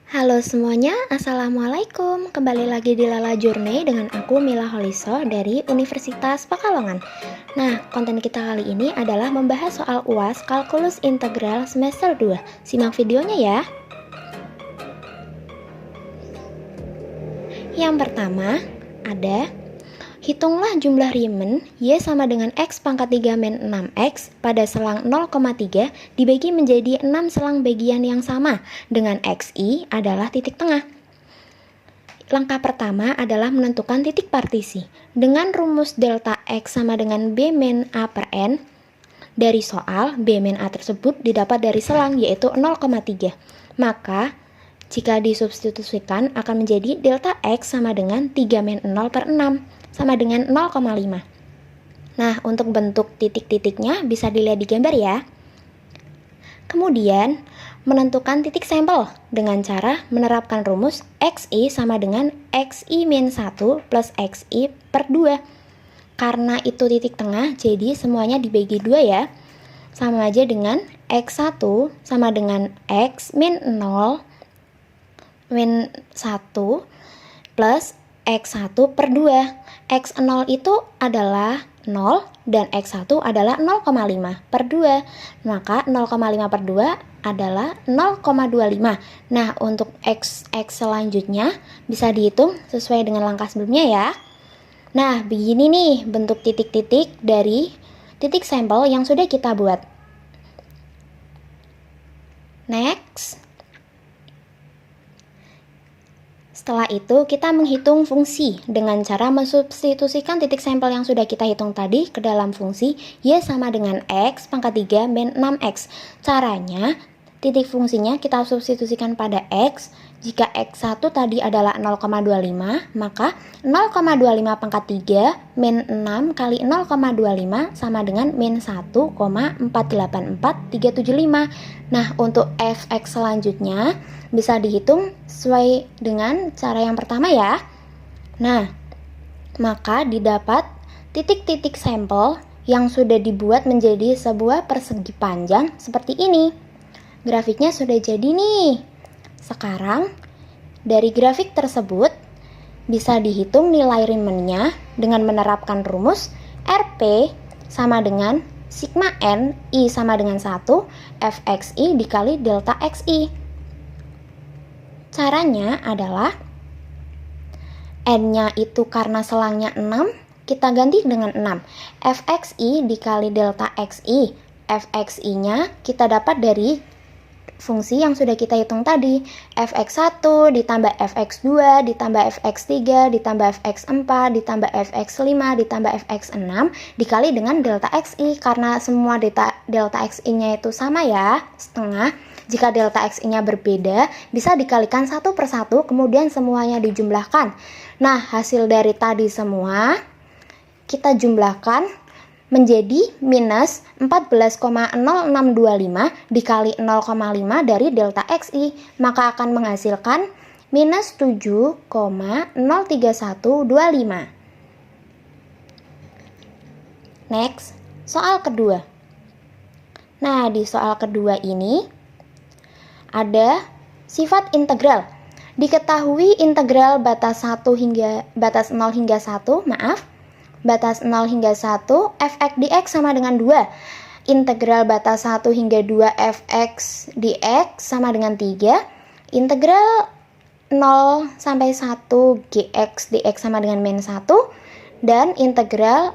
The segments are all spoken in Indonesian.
Halo semuanya, Assalamualaikum. Kembali lagi di Lala Journey dengan aku Mila Holiso dari Universitas Pekalongan. Nah, konten kita kali ini adalah membahas soal UAS Kalkulus Integral semester 2. Simak videonya ya. Yang pertama, ada hitunglah jumlah Riemann Y sama dengan X pangkat 3 min 6X pada selang 0,3 dibagi menjadi 6 selang bagian yang sama dengan XI adalah titik tengah. Langkah pertama adalah menentukan titik partisi. Dengan rumus delta X sama dengan B min A per N, dari soal B min A tersebut didapat dari selang yaitu 0,3. Maka jika disubstitusikan akan menjadi delta X sama dengan 3 min 0 per 6 sama dengan 0,5. Nah, untuk bentuk titik-titiknya bisa dilihat di gambar ya. Kemudian, menentukan titik sampel dengan cara menerapkan rumus XI sama dengan XI min 1 plus XI per 2. Karena itu titik tengah, jadi semuanya dibagi 2 ya. Sama aja dengan X1 sama dengan X min 0 min 1 plus X1 per 2. X0 itu adalah 0 dan X1 adalah 0,5 per 2. Maka 0,5 per 2 adalah 0,25. Nah, untuk X selanjutnya bisa dihitung sesuai dengan langkah sebelumnya ya. Nah, begini nih bentuk titik-titik dari titik sampel yang sudah kita buat. Next. Setelah itu, kita menghitung fungsi dengan cara mensubstitusikan titik sampel yang sudah kita hitung tadi ke dalam fungsi Y sama dengan X pangkat 3 min 6X. Caranya, titik fungsinya kita substitusikan pada X. Jika X1 tadi adalah 0,25, maka 0,25 pangkat 3 min 6 kali 0,25 sama dengan min 1,484375. Nah, untuk Fx selanjutnya bisa dihitung sesuai dengan cara yang pertama ya. Nah, maka didapat titik-titik sampel yang sudah dibuat menjadi sebuah persegi panjang seperti ini. Grafiknya sudah jadi nih. Sekarang, dari grafik tersebut bisa dihitung nilai Riemann-nya dengan menerapkan rumus RP sama dengan sigma N I sama dengan 1 Fxi dikali delta Xi. Caranya adalah N-nya itu karena selangnya 6, kita ganti dengan 6. Fxi dikali delta Xi. Fxi-nya kita dapat dari fungsi yang sudah kita hitung tadi. Fx1 ditambah fx2 ditambah fx3 ditambah fx4 ditambah fx5 ditambah fx6 dikali dengan delta xi. Karena semua delta xi-nya itu sama ya, setengah. Jika delta xi-nya berbeda, bisa dikalikan satu per satu, kemudian semuanya dijumlahkan. Nah, hasil dari tadi semua kita jumlahkan menjadi minus 14,0625 dikali 0,5 dari delta xi, maka akan menghasilkan minus 7,03125. Next, soal kedua. Nah, di soal kedua ini ada sifat integral. Diketahui integral batas 0 hingga 1, batas 0 hingga 1 fx dx sama dengan 2. Integral batas 1 hingga 2 fx dx sama dengan 3. Integral 0 sampai 1 gx dx sama dengan min 1. Dan integral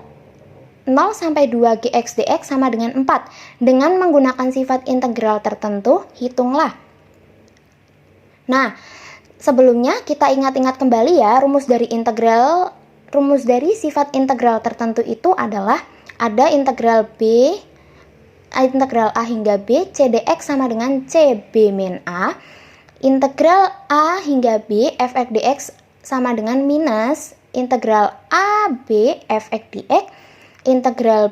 0 sampai 2 gx dx sama dengan 4. Dengan menggunakan sifat integral tertentu, hitunglah. Nah, sebelumnya kita ingat-ingat kembali ya, rumus dari sifat integral tertentu itu adalah ada integral A hingga B C dx sama dengan C B min A. Integral A hingga B fx dx sama dengan minus integral A B fx dx. Integral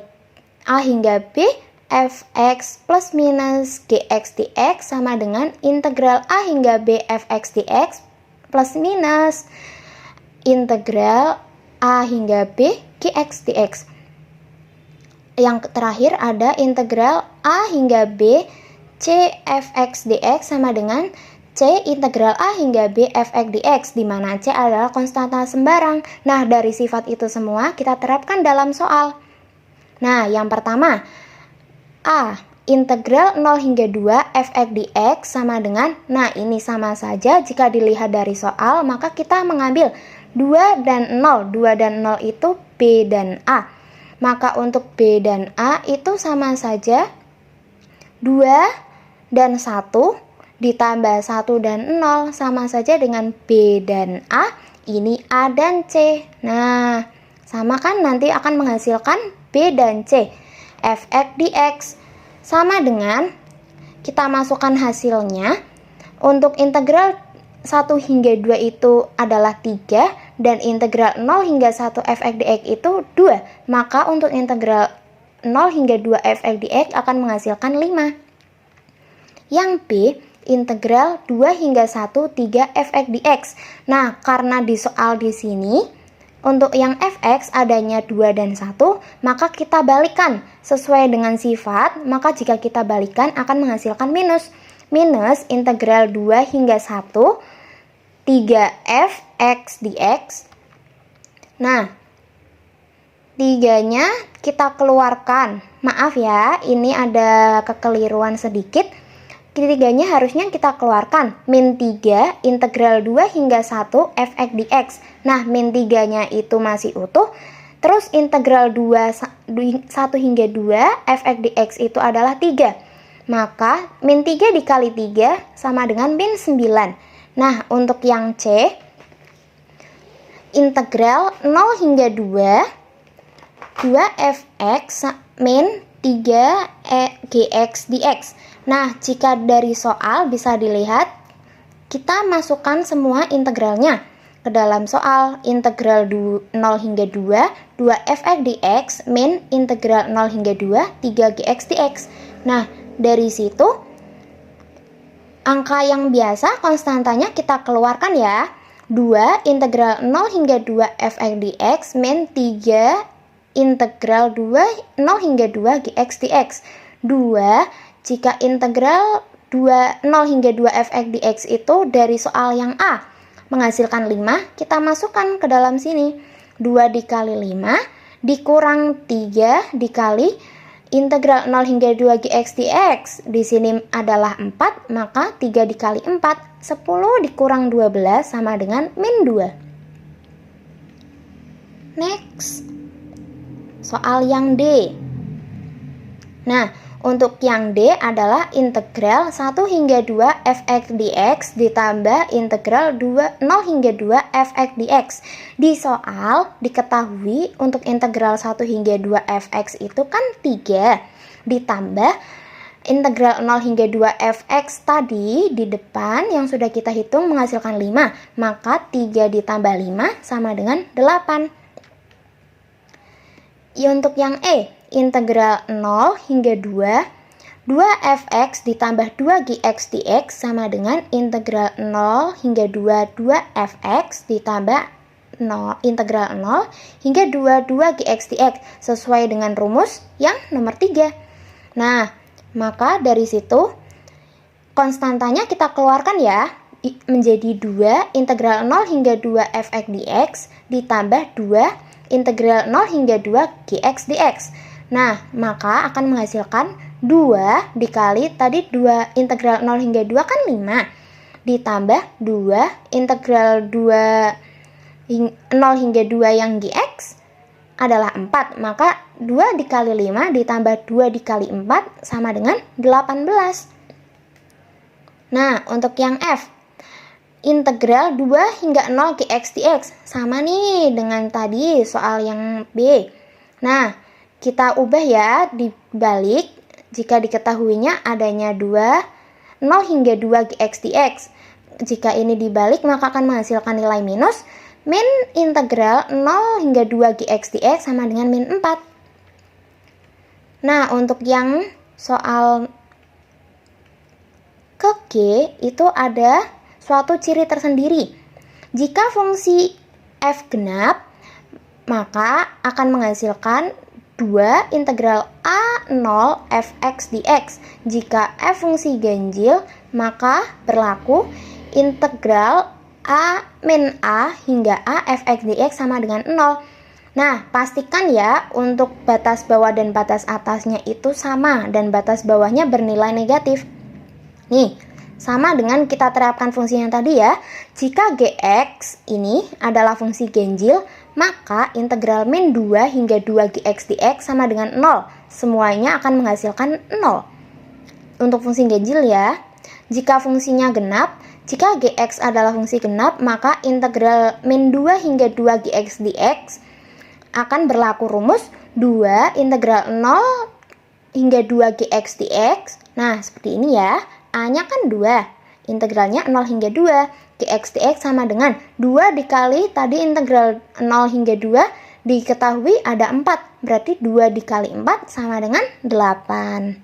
A hingga B fx plus minus gx dx sama dengan integral A hingga B fx dx plus minus integral A hingga B gx dx. Yang terakhir ada integral A hingga B c fx dx sama dengan C integral A hingga B fx dx, di mana C adalah konstanta sembarang. Nah, dari sifat itu semua kita terapkan dalam soal. Nah, yang pertama, A integral 0 hingga 2 fx dx sama dengan, nah ini sama saja jika dilihat dari soal, maka kita mengambil 2 dan 0. 2 dan 0 itu B dan A. Maka untuk B dan A itu sama saja 2 dan 1 ditambah 1 dan 0 sama saja dengan B dan A, ini A dan C. Nah, sama kan, nanti akan menghasilkan B dan C. Fx dx sama dengan, kita masukkan hasilnya. Untuk integral 1 hingga 2 itu adalah 3, dan integral 0 hingga 1 fx dx itu 2. Maka untuk integral 0 hingga 2 fx dx akan menghasilkan 5. Yang B, integral 2 hingga 1 3 fx dx. Nah, karena di soal di sini untuk yang fx adanya 2 dan 1, maka kita balikan sesuai dengan sifat. Maka jika kita balikan akan menghasilkan minus. Minus integral 2 hingga 1 3 fx dx. Nah, 3-nya kita keluarkan. Maaf ya, ini ada kekeliruan sedikit. Ketiganya harusnya kita keluarkan. Min 3 integral 2 hingga 1 fx dx. Nah, min 3-nya itu masih utuh. Terus integral 1 hingga 2 fx dx itu adalah 3. Maka min 3 dikali 3 sama dengan min 9. Nah, untuk yang C, integral 0 hingga 2 fx min 3 gx dx. Nah, jika dari soal bisa dilihat, kita masukkan semua integralnya ke dalam soal. Integral 0 hingga 2 fx dx min integral 0 hingga 2 3 gx dx. Nah, dari situ angka yang biasa konstantanya kita keluarkan ya. 2 integral 0 hingga 2 fx dx min 3 integral 0 hingga 2 gx dx. 2 jika integral 0 hingga 2 fx dx itu dari soal yang A menghasilkan 5, kita masukkan ke dalam sini. 2 dikali 5 dikurang 3 dikali integral 0 hingga 2 gx dx. Di sini adalah 4, maka 3 dikali 4, 10 dikurang 12 sama dengan min 2. Next, soal yang D. Nah, untuk yang D adalah integral 1 hingga 2 fx dx ditambah integral 0 hingga 2 fx dx. Di soal diketahui untuk integral 1 hingga 2 fx itu kan 3. Ditambah integral 0 hingga 2 fx tadi di depan yang sudah kita hitung menghasilkan 5. Maka 3 ditambah 5 sama dengan 8. Ya, untuk yang E, integral 0 hingga 2 fx ditambah 2 gx dx sama dengan integral 0 hingga 2 fx ditambah integral 0 hingga 2 gx dx sesuai dengan rumus yang nomor 3. Nah, maka dari situ konstantanya kita keluarkan ya, menjadi 2 integral 0 hingga 2 fx dx ditambah 2 integral 0 hingga 2 gx dx. Nah, maka akan menghasilkan 2 dikali tadi 2 integral 0 hingga 2 kan 5. Ditambah 2 integral 0 hingga 2 yang gx adalah 4. Maka 2 dikali 5 ditambah 2 dikali 4 sama dengan 18. Nah, untuk yang F, integral 2 hingga 0 gx dx. Sama nih dengan tadi soal yang B. Nah, kita ubah ya dibalik. Jika diketahuinya adanya 0 hingga 2 gx dx. Jika ini dibalik maka akan menghasilkan nilai minus. Min integral 0 hingga 2 gx dx sama dengan min 4. Nah, untuk yang soal ke G itu ada suatu ciri tersendiri. Jika fungsi f genap, maka akan menghasilkan 2 integral A0 fx dx. Jika f fungsi ganjil, maka berlaku integral A min A hingga A fx dx sama dengan 0. Nah, pastikan ya untuk batas bawah dan batas atasnya itu sama dan batas bawahnya bernilai negatif. Nih, sama dengan kita terapkan fungsi yang tadi ya. Jika gx ini adalah fungsi ganjil, maka integral min 2 hingga 2 gx dx sama dengan 0. Semuanya akan menghasilkan 0. Untuk fungsi ganjil ya. Jika fungsinya genap, jika gx adalah fungsi genap, maka integral min 2 hingga 2 gx dx akan berlaku rumus 2 integral 0 hingga 2 gx dx. Nah, seperti ini ya. A-nya kan 2, integralnya 0 hingga 2. Gx dx sama dengan 2 dikali tadi integral 0 hingga 2, diketahui ada 4. Berarti 2 dikali 4 sama dengan 8.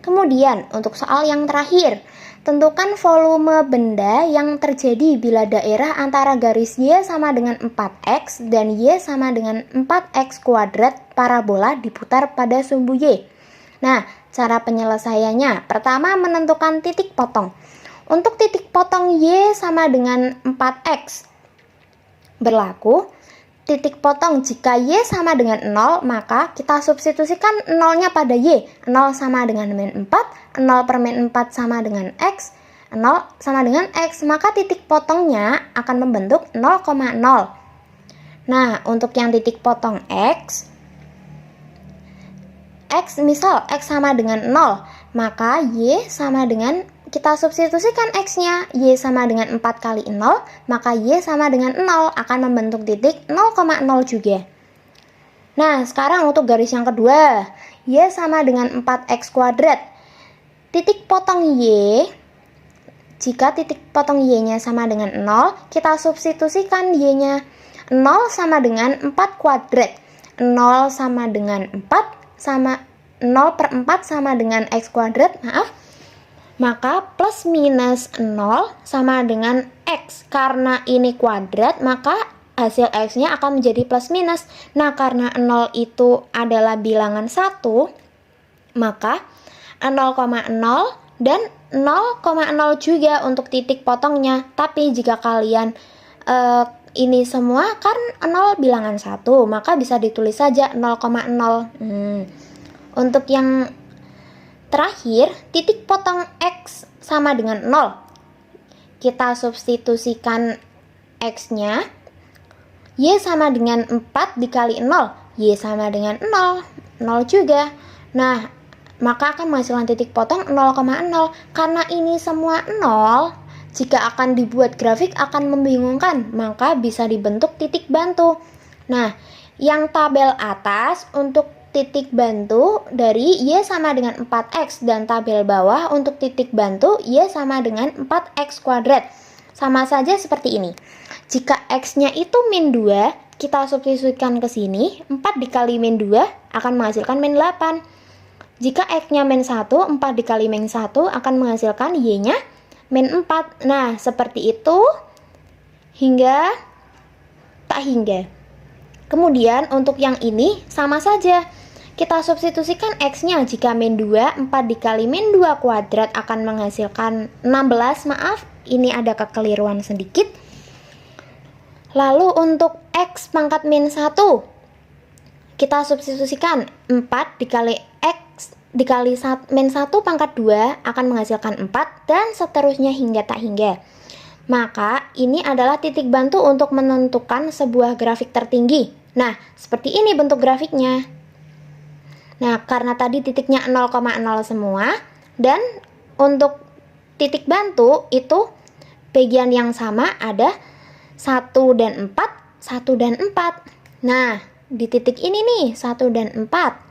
Kemudian, untuk soal yang terakhir, tentukan volume benda yang terjadi bila daerah antara garis Y sama dengan 4X dan Y sama dengan 4X kuadrat parabola diputar pada sumbu Y. Nah, cara penyelesaiannya, pertama menentukan titik potong. Untuk titik potong Y sama dengan 4X, berlaku titik potong jika Y sama dengan 0, maka kita substitusikan 0-nya pada Y. 0 sama dengan min 4, 0 per min 4 sama dengan X, 0 sama dengan X, maka titik potongnya akan membentuk 0,0. Nah, untuk yang titik potong X misal X sama dengan 0, maka Y sama dengan, kita substitusikan X-nya, Y sama dengan 4 kali 0, maka Y sama dengan 0, akan membentuk titik 0,0 juga. Nah, sekarang untuk garis yang kedua, Y sama dengan 4X kuadrat. Titik potong Y, jika titik potong Y-nya sama dengan 0, kita substitusikan Y-nya. 0 sama dengan 4 kuadrat. 0 sama dengan 4, sama 0 per 4 sama dengan X kuadrat, maka plus minus 0 sama dengan X. Karena ini kuadrat, maka hasil X-nya akan menjadi plus minus. Nah, karena 0 itu adalah bilangan 1, maka 0,0 dan 0,0 juga untuk titik potongnya. Tapi jika kalian ini semua kan 0 bilangan 1, maka bisa ditulis saja 0,0. Untuk yang terakhir, titik potong X sama dengan 0. Kita substitusikan X-nya. Y sama dengan 4 dikali 0. Y sama dengan 0. 0 juga. Nah, maka akan menghasilkan titik potong 0,0. Karena ini semua 0, jika akan dibuat grafik akan membingungkan, maka bisa dibentuk titik bantu. Nah, yang tabel atas untuk titik bantu dari Y sama dengan 4X, dan tabel bawah untuk titik bantu Y sama dengan 4X kuadrat. Sama saja seperti ini. Jika X-nya itu min 2, kita substitusikan ke sini, 4 dikali min 2 akan menghasilkan min 8. Jika X-nya min 1, 4 dikali min 1 akan menghasilkan Y-nya min 4. Nah, seperti itu hingga tak hingga. Kemudian untuk yang ini sama saja. Kita substitusikan X-nya. Jika min 2, 4 dikali min 2 kuadrat akan menghasilkan 16. Maaf, ini ada kekeliruan sedikit. Lalu untuk X pangkat min 1, kita substitusikan 4 dikali X dikali min 1 pangkat 2 akan menghasilkan 4, dan seterusnya hingga tak hingga. Maka ini adalah titik bantu untuk menentukan sebuah grafik tertinggi. Nah, seperti ini bentuk grafiknya. Nah, karena tadi titiknya 0,0 semua, dan untuk titik bantu itu bagian yang sama ada 1 dan 4, 1 dan 4. Nah, di titik ini nih, 1 dan 4.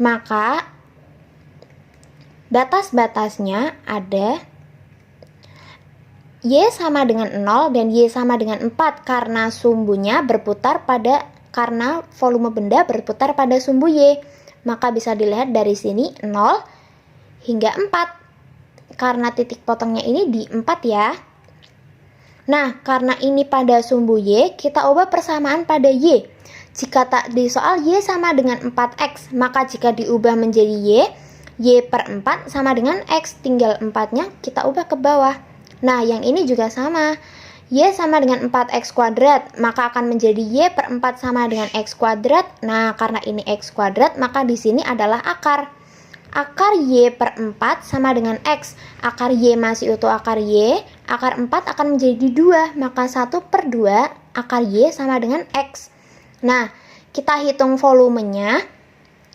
Maka batas-batasnya ada Y sama dengan 0 dan Y sama dengan 4 karena sumbunya berputar pada, karena volume benda berputar pada sumbu Y. Maka bisa dilihat dari sini 0 hingga 4. Karena titik potongnya ini di 4 ya. Nah, karena ini pada sumbu Y, kita ubah persamaan pada Y. di soal Y sama dengan 4X, maka jika diubah menjadi Y per 4 sama dengan X, tinggal 4-nya kita ubah ke bawah. Nah, yang ini juga sama. Y sama dengan 4X kuadrat, maka akan menjadi Y per 4 sama dengan X kuadrat. Nah, karena ini X kuadrat, maka di sini adalah akar. Akar Y per 4 sama dengan X. Akar Y masih utuh akar Y. Akar 4 akan menjadi 2. Maka 1 per 2 akar Y sama dengan X. Nah, kita hitung volumenya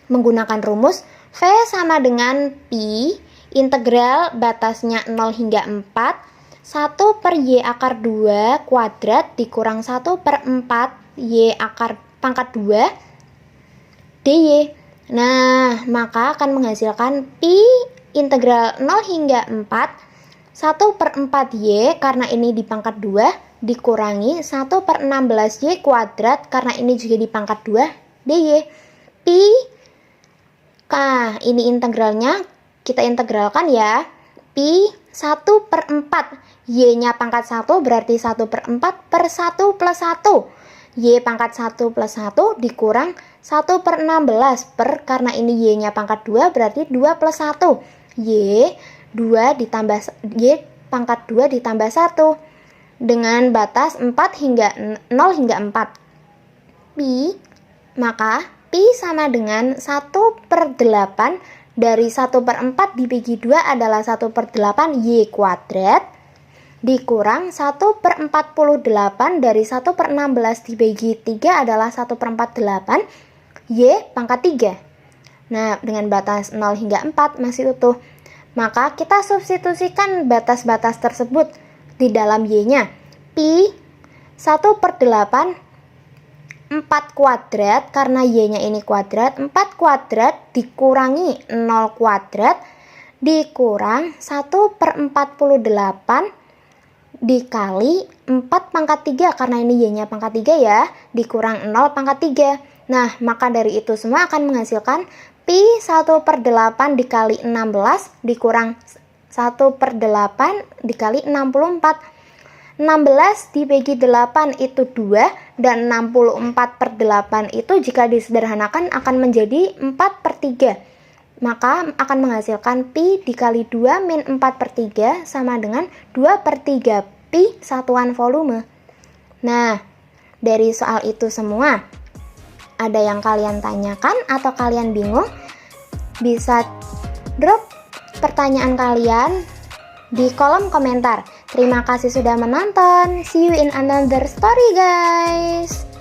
menggunakan rumus V sama dengan Pi integral batasnya 0 hingga 4. 1 per Y akar 2 kuadrat dikurang 1 per 4 Y akar pangkat 2 dy. Nah, maka akan menghasilkan Pi integral 0 hingga 4 1 per 4Y karena ini di pangkat 2 dikurangi 1 per 16Y kuadrat karena ini juga di pangkat 2 dy. Pi, nah ini integralnya kita integralkan ya. Pi 1 per 4 Y-nya pangkat 1 berarti 1 per 4 per 1 plus 1 Y pangkat 1 plus 1 dikurang 1 per 16 per, karena ini Y-nya pangkat 2 berarti 2 plus 1 Y 2 ditambah Y pangkat 2 ditambah 1 dengan batas 4 hingga 0 hingga 4. Pi, maka Pi sama dengan 1 per 8 dari 1 per 4 dibagi 2 adalah 1 per 8 Y kuadrat dikurang 1 per 48 dari 1 per 16 dibagi 3 adalah 1 per 48 Y pangkat 3. Nah, dengan batas 0 hingga 4 masih utuh. Maka kita substitusikan batas-batas tersebut di dalam Y-nya. Pi 1 per 8 4 kuadrat, karena Y-nya ini kuadrat, 4 kuadrat dikurangi 0 kuadrat dikurang 1 per 48 dikali 4 pangkat 3 karena ini Y-nya pangkat 3 ya, dikurang 0 pangkat 3. Nah, maka dari itu semua akan menghasilkan Pi 1 per 8 dikali 16 dikurang 1 per 8 dikali 64. 16 dibagi 8 itu 2 dan 64 per 8 itu jika disederhanakan akan menjadi 4 per 3. Maka akan menghasilkan Pi dikali 2 min 4 per 3 sama dengan 2 per 3 Pi satuan volume. Nah, dari soal itu semua, ada yang kalian tanyakan atau kalian bingung? Bisa drop pertanyaan kalian di kolom komentar. Terima kasih sudah menonton. See you in another story guys.